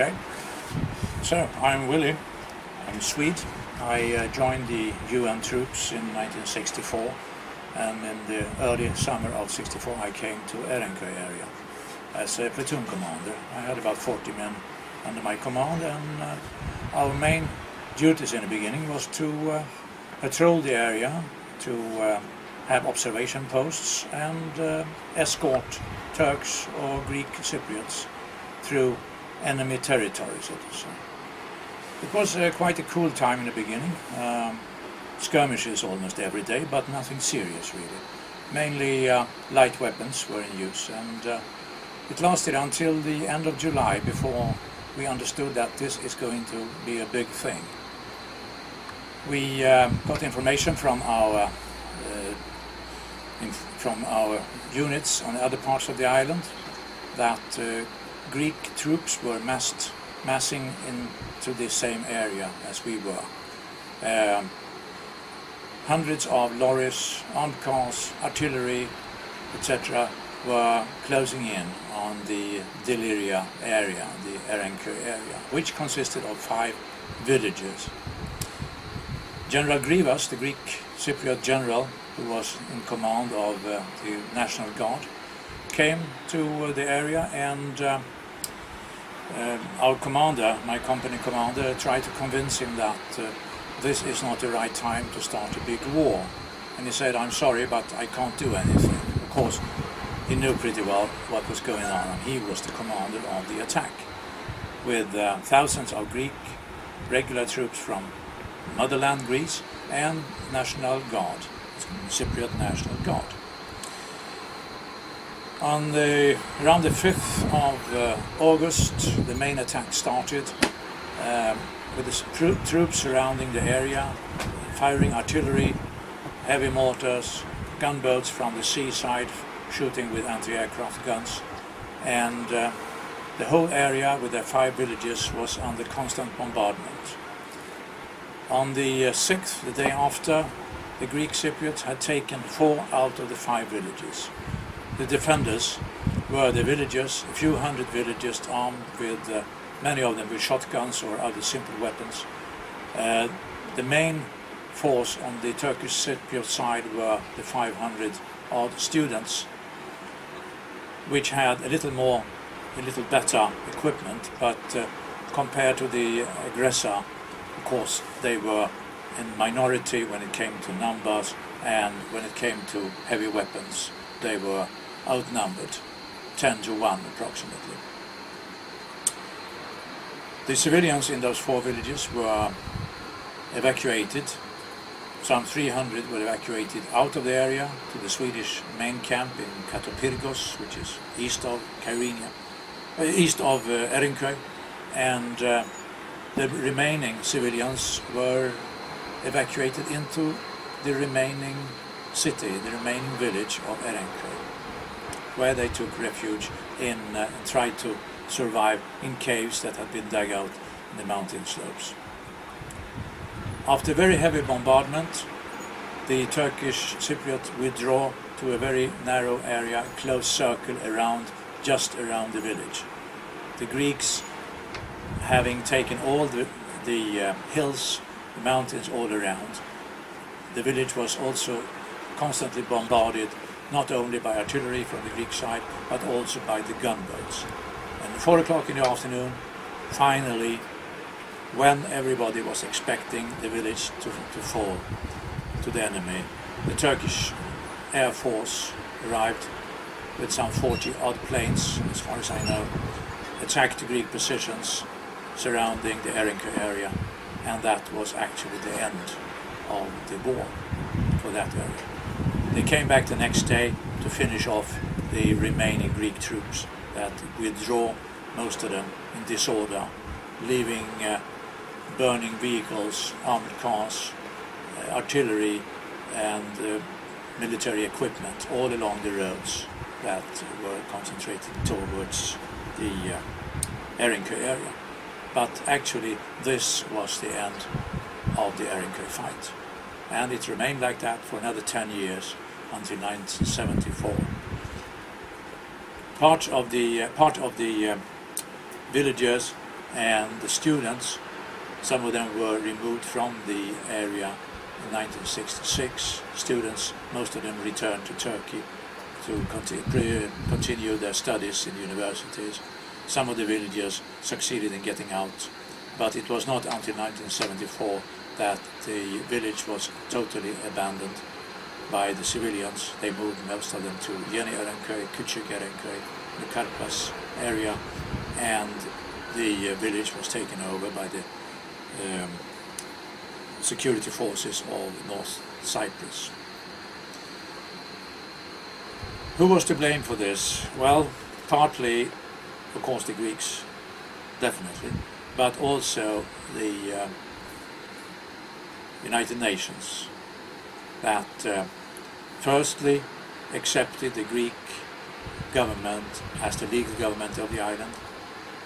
Okay, so I'm Willie, I'm Swede. I joined the UN troops in 1964, and in the early summer of '64 I came to Erenköy area as a platoon commander. I had about 40 men under my command, and our main duties in the beginning was to patrol the area, to have observation posts and escort Turks or Greek Cypriots through enemy territory, so to say. It was quite a cool time in the beginning. Skirmishes almost every day, but nothing serious really. Mainly light weapons were in use, and it lasted until the end of July before we understood that this is going to be a big thing. We got information from our units on other parts of the island that Greek troops were massing into the same area as we were. Hundreds of lorries, armed cars, artillery, etc. were closing in on the Deliria area, the Erenköy area, which consisted of 5 villages. General Grivas, the Greek Cypriot general, who was in command of the National Guard, came to the area, and our commander, my company commander, tried to convince him that this is not the right time to start a big war. And he said, "I'm sorry, but I can't do anything." Of course, he knew pretty well what was going on, and he was the commander of the attack, with thousands of Greek regular troops from motherland Greece and National Guard, Cypriot National Guard. Around the 5th of August, the main attack started with the troops surrounding the area, firing artillery, heavy mortars, gunboats from the seaside shooting with anti-aircraft guns, and the whole area with their 5 villages was under constant bombardment. On the 6th, the day after, the Greek Cypriots had taken 4 out of the 5 villages. The defenders were the villagers, a few hundred villagers armed with, many of them with shotguns or other simple weapons. The main force on the Turkish Cypriot side were the 500 odd students, which had a little better equipment, but compared to the aggressor, of course, they were in minority when it came to numbers, and when it came to heavy weapons, they were outnumbered, 10 to 1 approximately. The civilians in those 4 villages were evacuated. Some 300 were evacuated out of the area to the Swedish main camp in Katopyrgos, which is east of Erenköy, and the remaining civilians were evacuated into the remaining city, the remaining village of Erenköy, where they took refuge in and tried to survive in caves that had been dug out in the mountain slopes. After very heavy bombardment, the Turkish Cypriot withdraw to a very narrow area, closed circle just around the village. The Greeks, having taken all the hills, the mountains all around, the village was also constantly bombarded, not only by artillery from the Greek side, but also by the gunboats. And at 4 o'clock in the afternoon, finally, when everybody was expecting the village to fall to the enemy, the Turkish Air Force arrived with some 40 odd planes, as far as I know, attacked the Greek positions surrounding the Erenköy area, and that was actually the end of the war for that area. They came back the next day to finish off the remaining Greek troops that withdraw, most of them in disorder, leaving burning vehicles, armored cars, artillery and military equipment all along the roads that were concentrated towards the Erenköy area. But actually this was the end of the Erenköy fight, and it remained like that for another 10 years until 1974. Part of the villagers and the students, some of them were removed from the area in 1966. Students, most of them returned to Turkey to continue their studies in universities. Some of the villagers succeeded in getting out, but it was not until 1974 that the village was totally abandoned by the civilians. They moved most of them to Yeni Erenköy, Küçük Erenköy, the Karpas area, and the village was taken over by the security forces of North Cyprus. Who was to blame for this? Well, partly, of course, the Greeks, definitely, but also the United Nations, that firstly accepted the Greek government as the legal government of the island,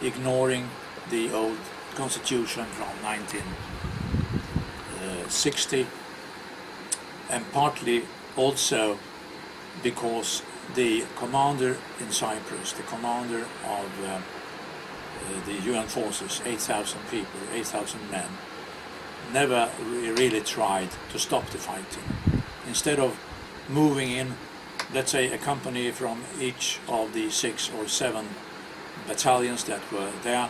ignoring the old constitution from 1960, and partly also because the commander in Cyprus, the commander of the UN forces, 8,000 people, 8,000 men, never really tried to stop the fighting. Instead of moving in, let's say, a company from each of the 6 or 7 battalions that were there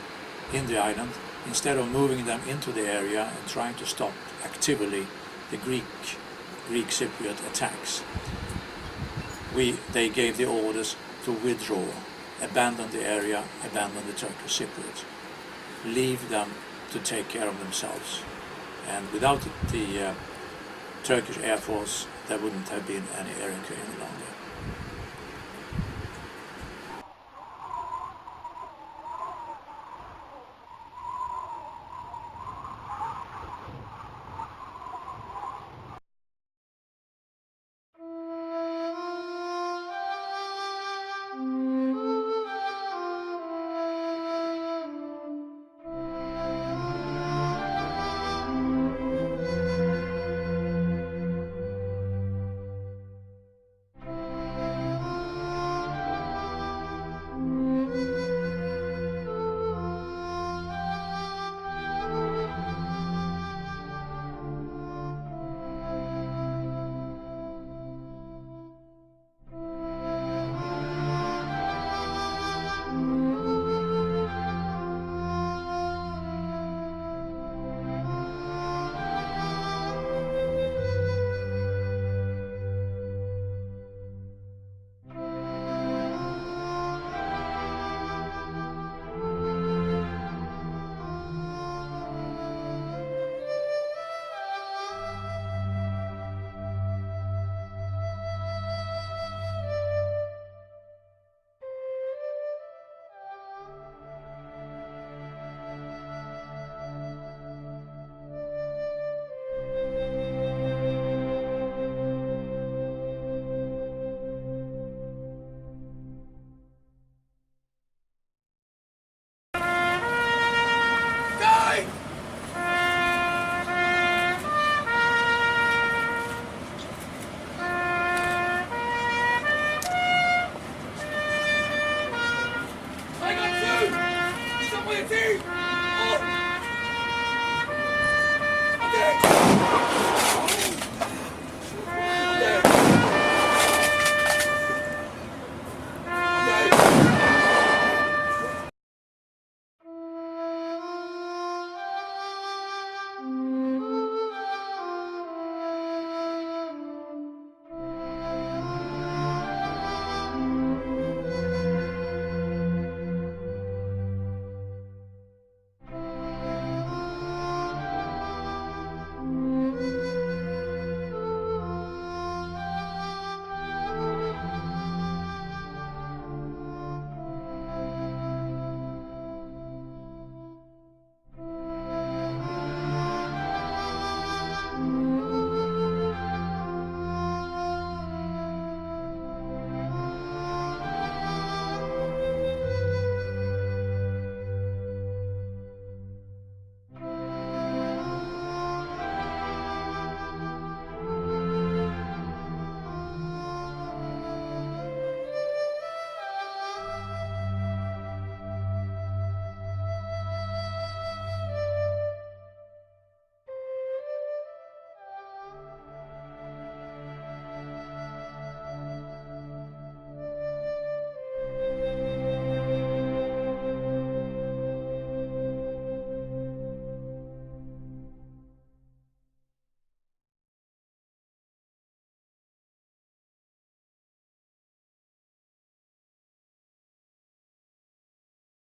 in the island, instead of moving them into the area and trying to stop actively the Greek Cypriot attacks, they gave the orders to withdraw, abandon the area, abandon the Turkish Cypriots, leave them to take care of themselves. And without the Turkish Air Force, there wouldn't have been any Erenköy any longer.